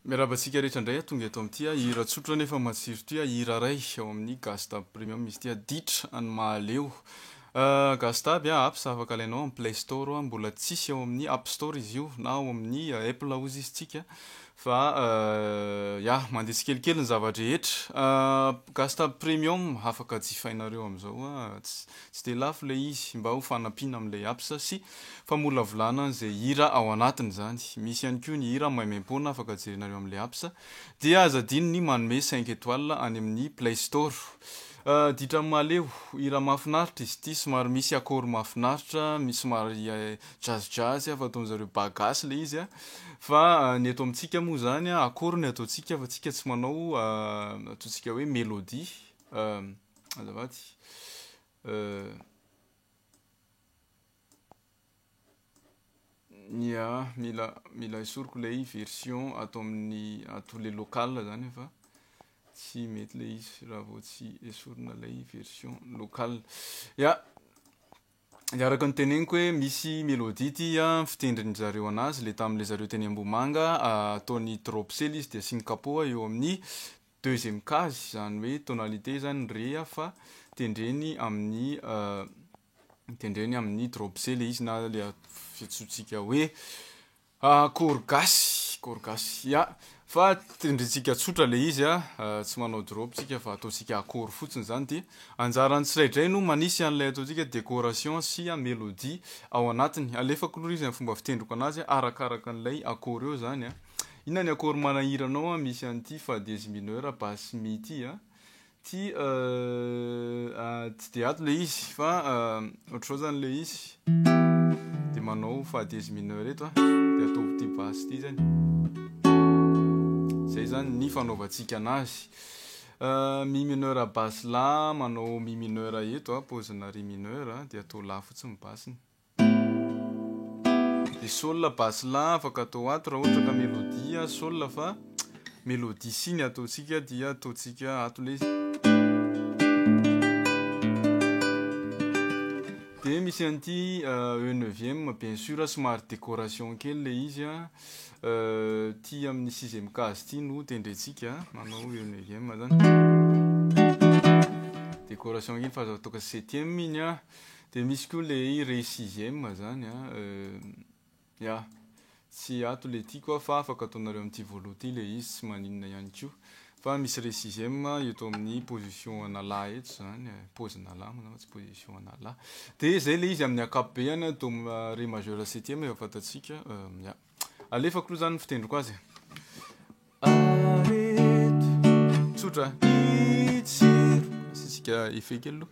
Miarabantsika rehetra indray tonga eto amin'ity hira tsotra nefa matsiro ty hira ray ao amin'ny Gasta Premium misy ty ditra any mahaleo. Gasta aby apps afaka alainao amin'ny Play Store mbola tsisy ao amin'ny App Store izy io na ao amin'ny Apple ozy izy tsika fa mandeha tsikelikely ny zavadrehetra. Gasta Premium afaka jifainareo am'izao tsy de lafo le izy mba ho fanampiana amin'le apps sy famolavolana an'izay hira ao anatiny zany. Misy ihany koa ny hira maimaimpona afaka jerinareo amin'le apps dia azadiny ny manome 5 étoiles any amin'ny Play Store. Ditra maleo hira mahafinaritra izy ity somary misy akôro mahafinaritra misy somary jazz fa ataon'zareo bagasy le izy fa ny eto amintsika moa zany akôro ny ataontsika fa tsika tsy manao ataontsika hoe mélodie azafady mila esoriko le version atao amin'ny atao le local zany fa tsy mety le izy raha vao tsy esorina le version local. Araka ny teneniko hoe misy mélodie ty fitendrin'zareo anazy le tamin'le zareo teny Ambomanga ataony drop C izy de asiny capot eo amin'ny deuxième case zany hoe tonalité zany ré fa tendreny amin'ny drop C le izy na le fihetsontsika hoe akôro gasy fa tendrentsika tsotra le izy tsy manao drop tsika fa ataontsika akôro fotsiny zany de anjarany tsiraidray no manisy an'ilay ataontsika décoration sy mélodie ao anatiny. Alefako aloha izy amin'ny fomba fitendriko anazy arakaraka an'ilay akôro eo zany inona ny akôro manahiranao misy an'ity fa dièse mineur basse mi ty tsy de ato le izy fa ohatr'izao zany le izy de manao fa dièse mineur eto de atao ty basse ty zany zay zany ny fanaovantsika anazy. Mi mineur basse la manao mi mineur eto paozina ré mineur de atao la fotsiny bassiny de sol basse la afaka atao ato raha ohatra ka mélodie sol fa mélodie si ny ataontsika dia ataontsika ato le de misy an'ity E9e bien sûr somary décoration kely le izy ty amin'ny 6e case ty no tendrentsika manao E9e zany décoration kely fa azo toka 7e iny de misy koa le ré 6e zany tsy ato le ty koa fa afaka ataonareo amin'ity volo ty le izy tsy maninona ihany koa fa misy ré 6e eto amin'ny position anala eto zany pose-nala moa tsy position anala de zay le izy amin'ny ankapobeny do ré majeur 7e efa fantatsika alefako aloha zany fitendriko azy tsotra asitsika effet kely aloha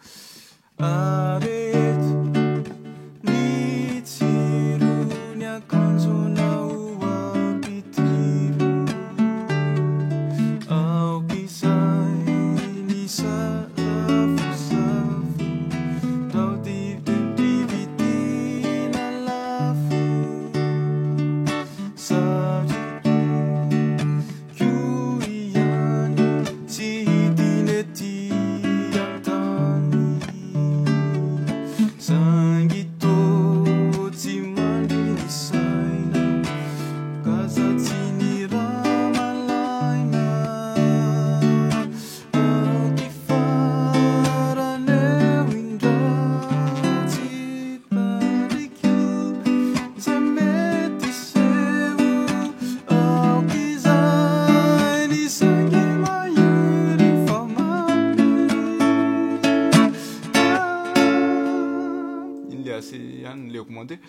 le augmenter.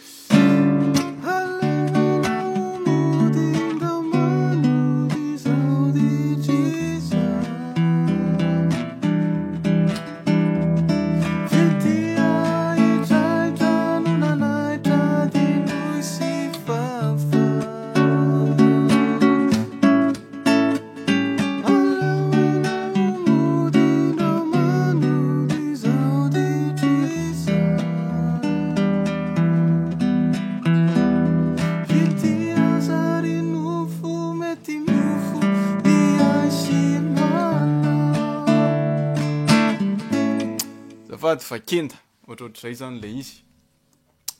Fa kenda ohatrohatr'izay zany le izy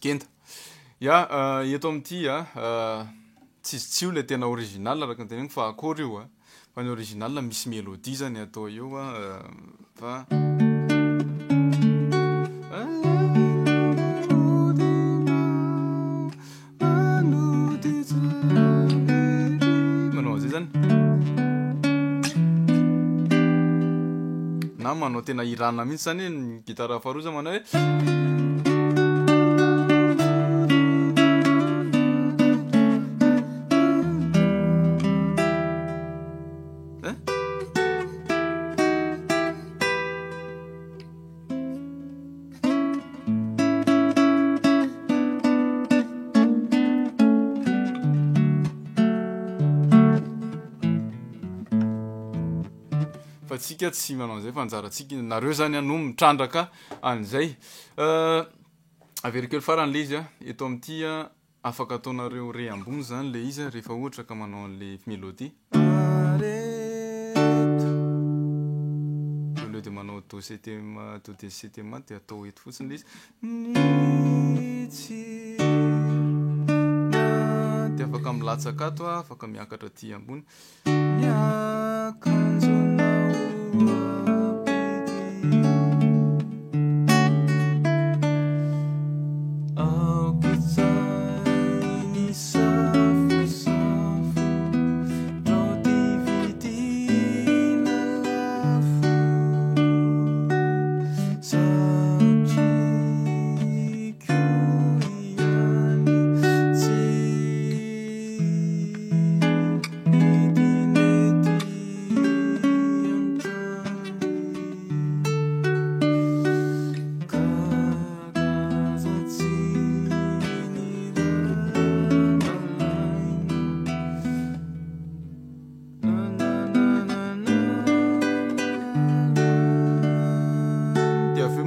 kenda eto amin'ity tsy io le tena original araka ny teneny fa akory io a fa ny original misy mélodie zany atao eo a fa manao zay zany na manao tena irana mihitsy zany ny gitara faharoa manao hoe fa tsika tsy manao an'izay fa anjaratsika nareo zany no mitrandraka an'izay averikely faran'le izy a eto amin'ity a afaka ataonareo re ambony zany le izy a rehefa ohatra ka manao an'le mélodie au lieu de manao do septième do de septième de atao eto fotsiny le izy de afaka milatsaka ato a afaka miakatra aty ambony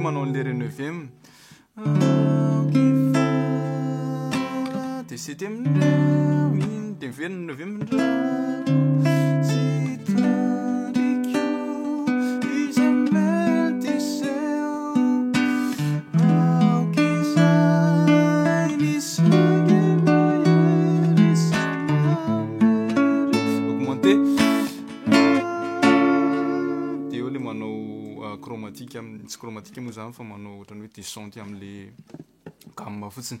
manao le re neuvième de septième de miverina neuvième augmenté de eo le manao chromatique tsy chromatique moa zany fa manao ohatrany hoe descente am'le gamme fotsiny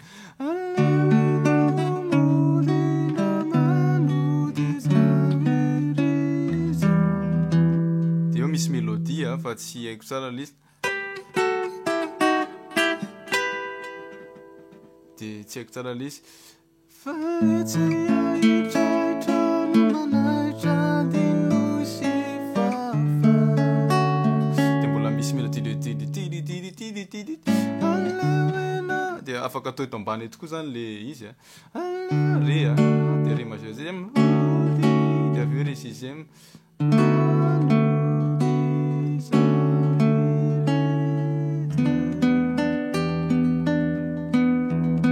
de eo misy mélodie a fa tsy haiko tsara le izy de tsy haiko tsara le izy de afaka atao eto ambany eto koa zany le izy re a de re majeur deuxième de avy eo re sixième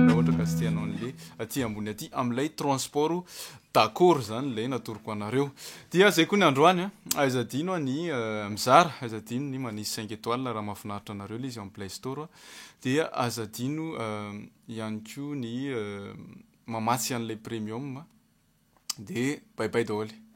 raha ohatra ka sy tianao an'le aty ambony aty am'ilay transport d'accord zany lay natoroko anareo dia zay koa ny androany a aizadino ny mizara aizadino ny manisy 5 étoiles raha mahafinaritra anareo le izy amin'ny Play Store dia azadino ihany koa ny mamatsy an'ilay premium de bye bye daholo